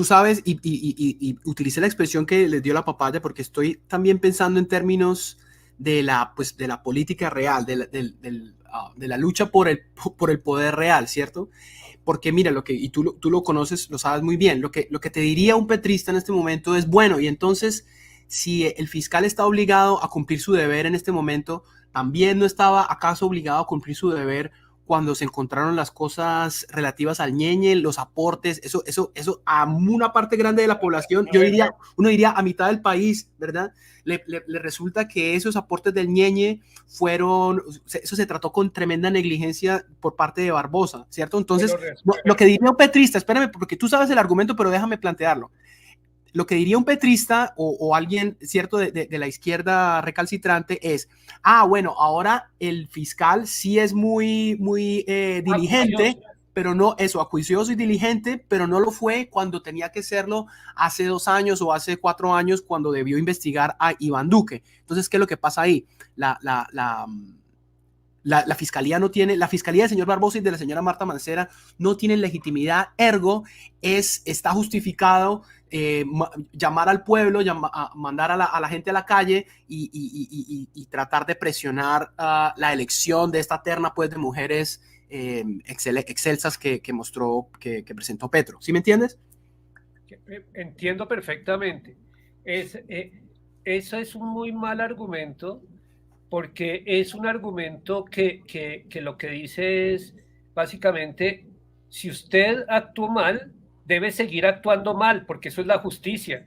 tú sabes, y utilicé la expresión que les dio la papaya porque estoy también pensando en términos de pues, de la política real, de la lucha por el poder real, ¿cierto? Porque mira, y tú lo conoces, lo sabes muy bien, lo que te diría un petrista en este momento es, bueno, y entonces, si el fiscal está obligado a cumplir su deber en este momento, ¿también no estaba acaso obligado a cumplir su deber cuando se encontraron las cosas relativas al ñeñe, los aportes, eso a una parte grande de la población, uno diría a mitad del país, ¿verdad? Le resulta que esos aportes del ñeñe eso se trató con tremenda negligencia por parte de Barbosa, ¿cierto? Entonces, lo que diría un petrista, espérame, porque tú sabes el argumento, pero déjame plantearlo. Lo que diría un petrista o alguien, cierto, de la izquierda recalcitrante es, bueno, ahora el fiscal sí es muy diligente, pero no, acuicioso y diligente, pero no lo fue cuando tenía que serlo hace 2 años o hace 4 años cuando debió investigar a Iván Duque. Entonces, ¿qué es lo que pasa ahí? La fiscalía no tiene, la fiscalía del señor Barbosa y de la señora Marta Mancera no tienen legitimidad, ergo está justificado llamar al pueblo, mandar a la gente a la calle y tratar de presionar la elección de esta terna pues, de mujeres excelsas que presentó Petro. ¿Sí me entiendes? Entiendo perfectamente. Eso es un muy mal argumento, porque es un argumento que lo que dice es básicamente, si usted actuó mal, debe seguir actuando mal, porque eso es la justicia.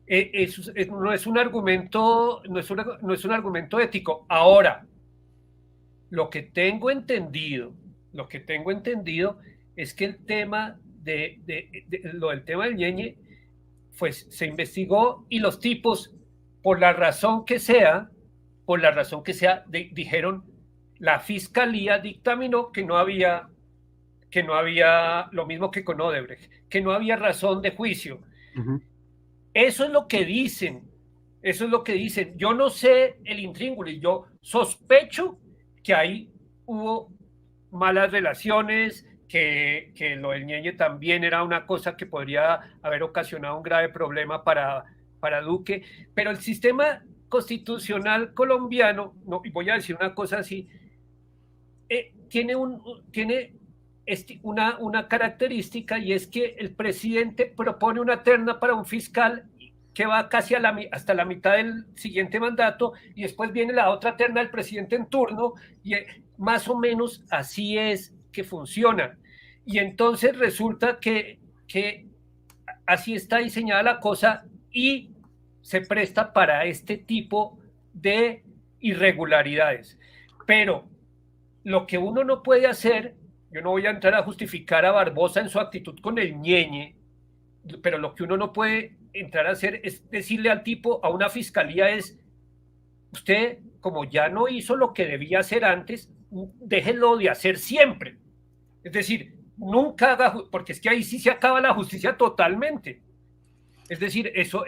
No es un argumento, no es un argumento ético. Ahora, lo que tengo entendido es que el tema lo del tema del ñeñe, pues se investigó y los tipos, por la razón que sea, dijeron, la fiscalía dictaminó que no había lo mismo que con Odebrecht, que no había razón de juicio. Uh-huh. Eso es lo que dicen. Yo no sé el intríngulis, yo sospecho que ahí hubo malas relaciones, que lo del ñeñe también era una cosa que podría haber ocasionado un grave problema para Duque, pero el sistema constitucional colombiano, no, y voy a decir una cosa así, tiene una característica, y es que el presidente propone una terna para un fiscal que va casi hasta la mitad del siguiente mandato, y después viene la otra terna del presidente en turno, y más o menos así es que funciona. Y entonces resulta que así está diseñada la cosa y se presta para este tipo de irregularidades. Pero lo que uno no puede hacer, yo no voy a entrar a justificar a Barbosa en su actitud con el ñeñe, pero lo que uno no puede entrar a hacer es decirle al tipo, a una fiscalía, es, usted, como ya no hizo lo que debía hacer antes, déjelo de hacer siempre. Es decir, nunca haga, porque es que ahí sí se acaba la justicia totalmente. Es decir, eso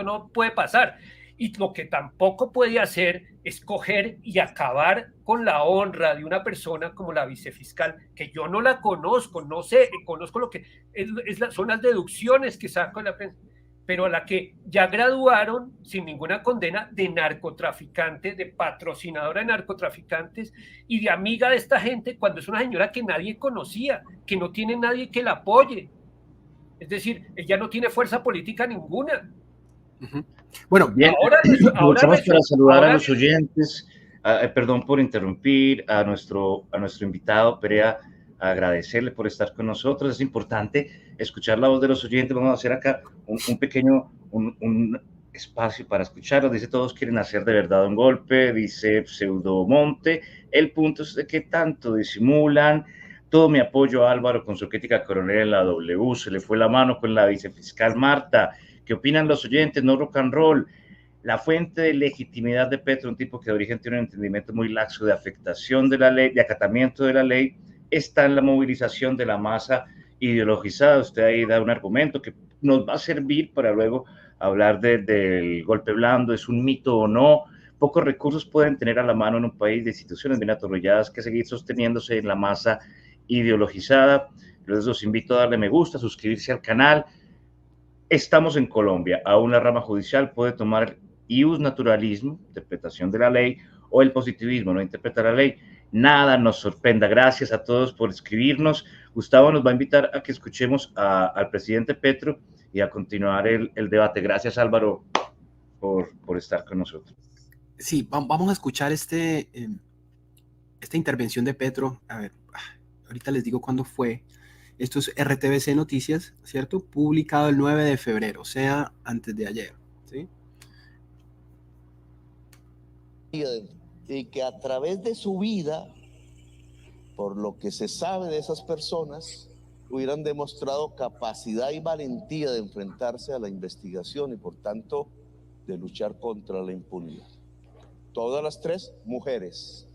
no puede pasar. Y lo que tampoco puede hacer es coger y acabar con la honra de una persona como la vicefiscal, que yo no la conozco, no sé, conozco lo que son las deducciones que saco de la prensa, pero a la que ya graduaron sin ninguna condena de narcotraficante, de patrocinadora de narcotraficantes y de amiga de esta gente, cuando es una señora que nadie conocía, que no tiene nadie que la apoye. Es decir, ella no tiene fuerza política ninguna. Uh-huh. Bueno, bien, aprovechamos para saludar a los oyentes. Perdón por interrumpir a nuestro invitado Perea, agradecerle por estar con nosotros. Es importante escuchar la voz de los oyentes. Vamos a hacer acá un pequeño espacio para escucharlos. Dice, todos quieren hacer de verdad un golpe, dice Pseudomonte. El punto es de qué tanto disimulan. Todo mi apoyo a Álvaro con su crítica coronel en la W. Se le fue la mano con la vicefiscal Marta. ¿Qué opinan los oyentes? No rock and roll. La fuente de legitimidad de Petro, un tipo que de origen tiene un entendimiento muy laxo de afectación de la ley, de acatamiento de la ley, está en la movilización de la masa ideologizada. Usted ahí da un argumento que nos va a servir para luego hablar del golpe blando, es un mito o no. Pocos recursos pueden tener a la mano en un país de instituciones bien atornilladas que seguir sosteniéndose en la masa ideologizada. Entonces los invito a darle me gusta, suscribirse al canal. estamos en Colombia. Aún la rama judicial puede tomar ius naturalismo, interpretación de la ley, o el positivismo, no interpretar la ley. Nada nos sorprenda. Gracias a todos por escribirnos. Gustavo nos va a invitar a que escuchemos al presidente Petro y a continuar el debate. Gracias, Álvaro, por estar con nosotros. Sí, vamos a escuchar esta intervención de Petro. A ver, ahorita les digo cuándo fue. Esto es RTBC Noticias, ¿cierto? Publicado el 9 de febrero, o sea, antes de ayer, ¿sí? Y que a través de su vida, por lo que se sabe de esas personas, hubieran demostrado capacidad y valentía de enfrentarse a la investigación y por tanto de luchar contra la impunidad. Todas las tres mujeres.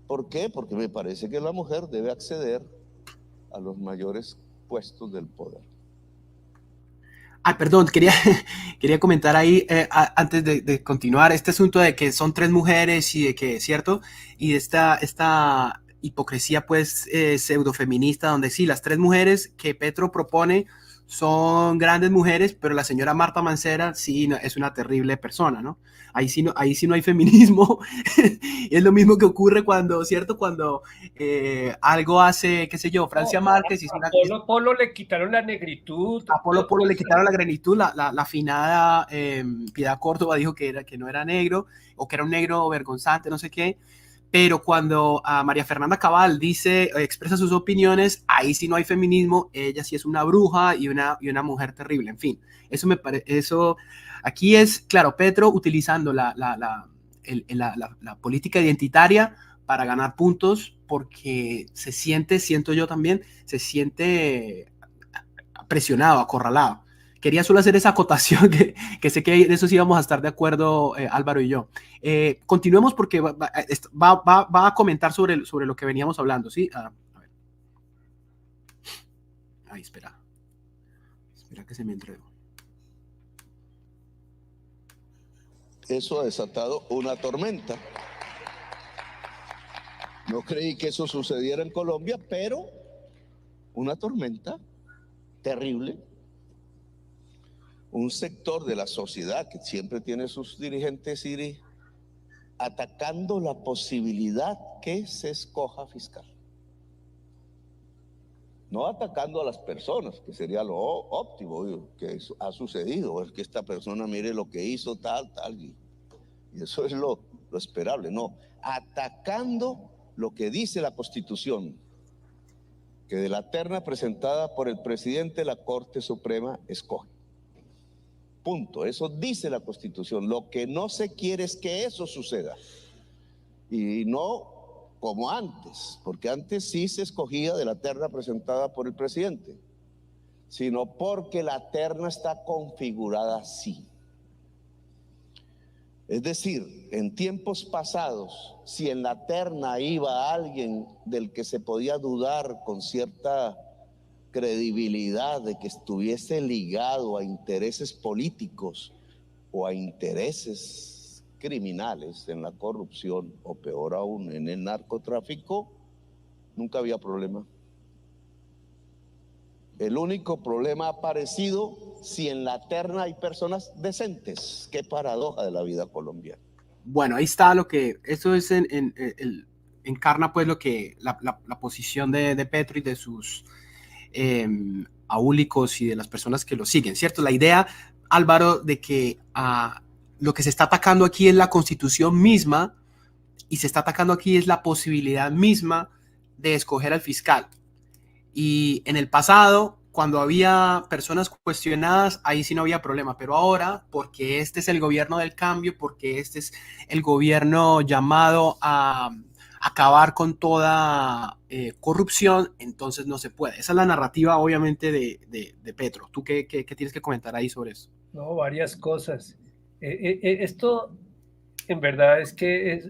¿Por qué? Porque me parece que la mujer debe acceder a los mayores puestos del poder. Perdón, quería comentar ahí, antes de continuar, este asunto de que son tres mujeres y de que, ¿cierto? Y esta hipocresía, pues, pseudofeminista, donde sí, las tres mujeres que Petro propone son grandes mujeres, pero la señora Marta Mancera sí es una terrible persona, ¿no? Ahí sí no hay feminismo. Es lo mismo que ocurre cuando, ¿cierto? Cuando algo hace, qué sé yo, Francia Márquez. A Polo Polo le quitaron la negritud. A Polo Polo le quitaron la granitud. La afinada Piedad Córdoba dijo que no era negro, o que era un negro vergonzante, no sé qué. Pero cuando María Fernanda Cabal expresa sus opiniones, ahí sí no hay feminismo. Ella sí es una bruja y una mujer terrible. En fin, eso aquí es, claro, Petro utilizando la política identitaria para ganar puntos, porque siento yo también, se siente presionado, acorralado. Quería solo hacer esa acotación, que sé que de eso sí vamos a estar de acuerdo, Álvaro y yo. Continuemos porque va a comentar sobre lo que veníamos hablando, ¿sí? A ver. Ay, espera que se me entregó. Eso ha desatado una tormenta. No creí que eso sucediera en Colombia, pero una tormenta terrible. Un sector de la sociedad que siempre tiene sus dirigentes atacando la posibilidad que se escoja fiscal. No atacando a las personas, que sería lo óptimo, que ha sucedido, es que esta persona mire lo que hizo, tal, y eso es lo esperable. No, atacando lo que dice la Constitución, que de la terna presentada por el presidente la Corte Suprema escoge. Punto, eso dice la Constitución. Lo que no se quiere es que eso suceda. Y no como antes, porque antes sí se escogía de la terna presentada por el presidente, sino porque la terna está configurada así. Es decir, en tiempos pasados, si en la terna iba alguien del que se podía dudar con cierta credibilidad de que estuviese ligado a intereses políticos o a intereses criminales en la corrupción, o peor aún en el narcotráfico, nunca había problema. El único problema ha aparecido si en la terna hay personas decentes. Qué paradoja de la vida colombiana. Bueno, ahí está eso es encarna pues lo que la posición de Petro y de sus aúlicos y de las personas que lo siguen, ¿cierto? La idea, Álvaro, de que lo que se está atacando aquí es la Constitución misma, y se está atacando aquí es la posibilidad misma de escoger al fiscal. Y en el pasado, cuando había personas cuestionadas, ahí sí no había problema, pero ahora, porque este es el gobierno del cambio, porque este es el gobierno llamado a acabar con toda corrupción, entonces no se puede. Esa es la narrativa, obviamente, de Petro. ¿Tú qué tienes que comentar ahí sobre eso? No, varias cosas. Esto, en verdad, es que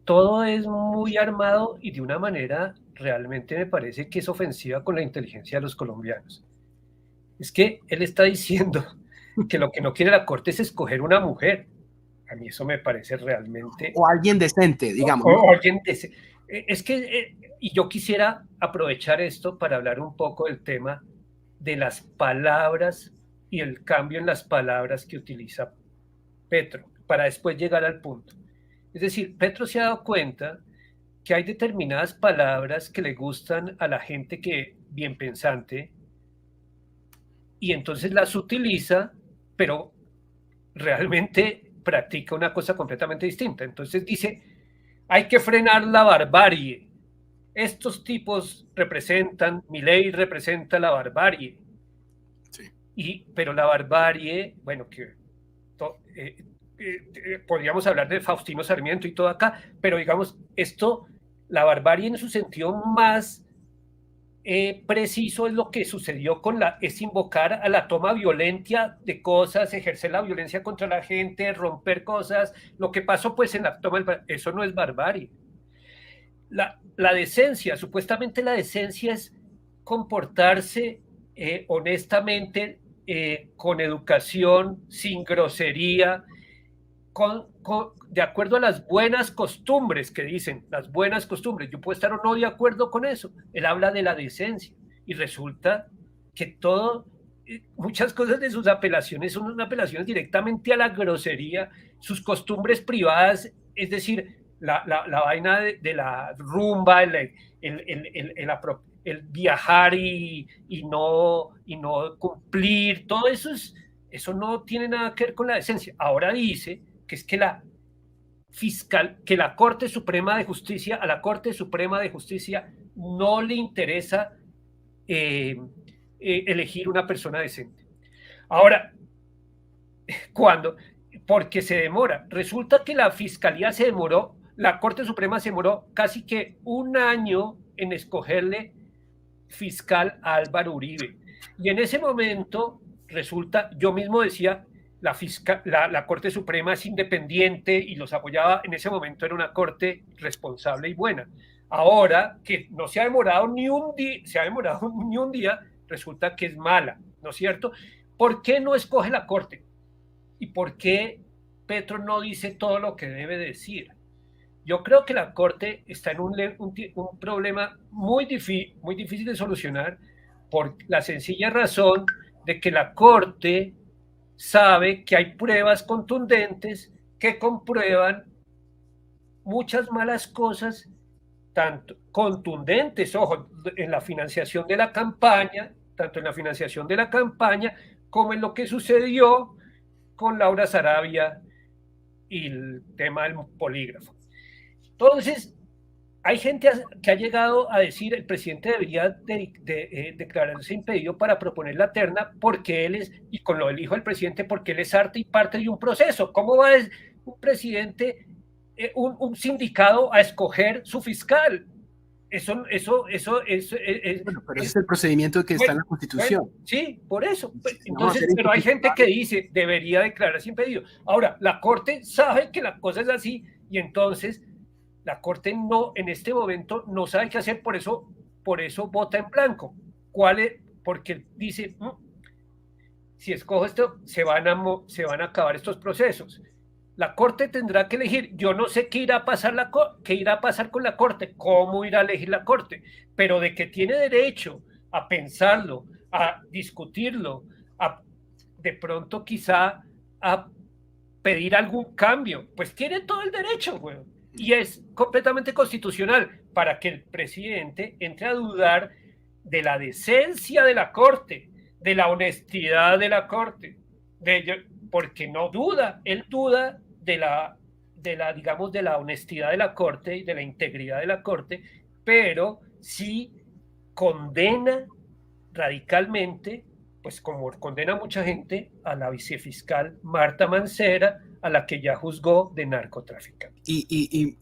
todo es muy armado y de una manera realmente me parece que es ofensiva con la inteligencia de los colombianos. Es que él está diciendo que lo que no quiere la Corte es escoger una mujer. A mí eso me parece realmente... O alguien decente, digamos. O alguien decente. Es que, y yo quisiera aprovechar esto para hablar un poco del tema de las palabras y el cambio en las palabras que utiliza Petro, para después llegar al punto. Es decir, Petro se ha dado cuenta que hay determinadas palabras que le gustan a la gente que bien pensante y entonces las utiliza, pero realmente practica una cosa completamente distinta. Entonces dice, hay que frenar la barbarie. Estos tipos representan, Milei representa la barbarie. Sí. Pero la barbarie, bueno, podríamos hablar de Faustino Sarmiento y todo acá, pero digamos, la barbarie en su sentido más preciso es lo que sucedió es invocar a la toma violenta de cosas, ejercer la violencia contra la gente, romper cosas, lo que pasó pues en la toma, eso no es barbarie. La decencia, supuestamente la decencia es comportarse honestamente, con educación, sin grosería, de acuerdo a las buenas costumbres que dicen, las buenas costumbres. Yo puedo estar o no de acuerdo con eso. Él habla de la decencia y resulta que muchas cosas de sus apelaciones son apelaciones directamente a la grosería, sus costumbres privadas, es decir, la vaina de la rumba, el viajar y no cumplir, todo eso no tiene nada que ver con la decencia. Ahora dice que es que la Corte Suprema de Justicia, a la Corte Suprema de Justicia no le interesa elegir una persona decente. Ahora, porque se demora. Resulta que la Fiscalía la Corte Suprema se demoró casi que un año en escogerle fiscal a Álvaro Uribe. Y en ese momento resulta, yo mismo decía, la Corte Suprema es independiente y los apoyaba. En ese momento era una corte responsable y buena. Ahora que no se ha demorado ni un día, resulta que es mala, ¿no es cierto? ¿Por qué no escoge la corte? ¿Y por qué Petro no dice todo lo que debe decir? Yo creo que la corte está en un problema muy difícil de solucionar por la sencilla razón de que la corte sabe que hay pruebas contundentes que comprueban muchas malas cosas, tanto contundentes, ojo, en la financiación de la campaña, tanto en la financiación de la campaña como en lo que sucedió con Laura Sarabia y el tema del polígrafo. Entonces, hay gente que ha llegado a decir el presidente debería declararse impedido para proponer la terna porque él es, y con lo del hijo del presidente, porque él es parte y parte de un proceso. ¿Cómo va un presidente, un sindicado a escoger su fiscal? Eso es... Bueno, pero ese es el procedimiento que está en la Constitución. Bueno, sí, por eso. Entonces, pero hay gente que dice debería declararse impedido. Ahora, la Corte sabe que la cosa es así y entonces la Corte en este momento no sabe qué hacer, por eso vota en blanco. Porque dice, si escojo esto, se van a acabar estos procesos. La Corte tendrá que elegir. Yo no sé qué irá a pasar con la Corte, cómo irá a elegir la Corte, pero de que tiene derecho a pensarlo, a discutirlo, de pronto quizá a pedir algún cambio, pues tiene todo el derecho, güey. Y es completamente constitucional para que el presidente entre a dudar de la decencia de la Corte, de la honestidad de la Corte, porque no duda, él duda de la honestidad de la Corte y de la integridad de la Corte, pero sí condena radicalmente, pues como condena a mucha gente, a la vicefiscal Marta Mancera, a la que ya juzgó de narcotraficante. Y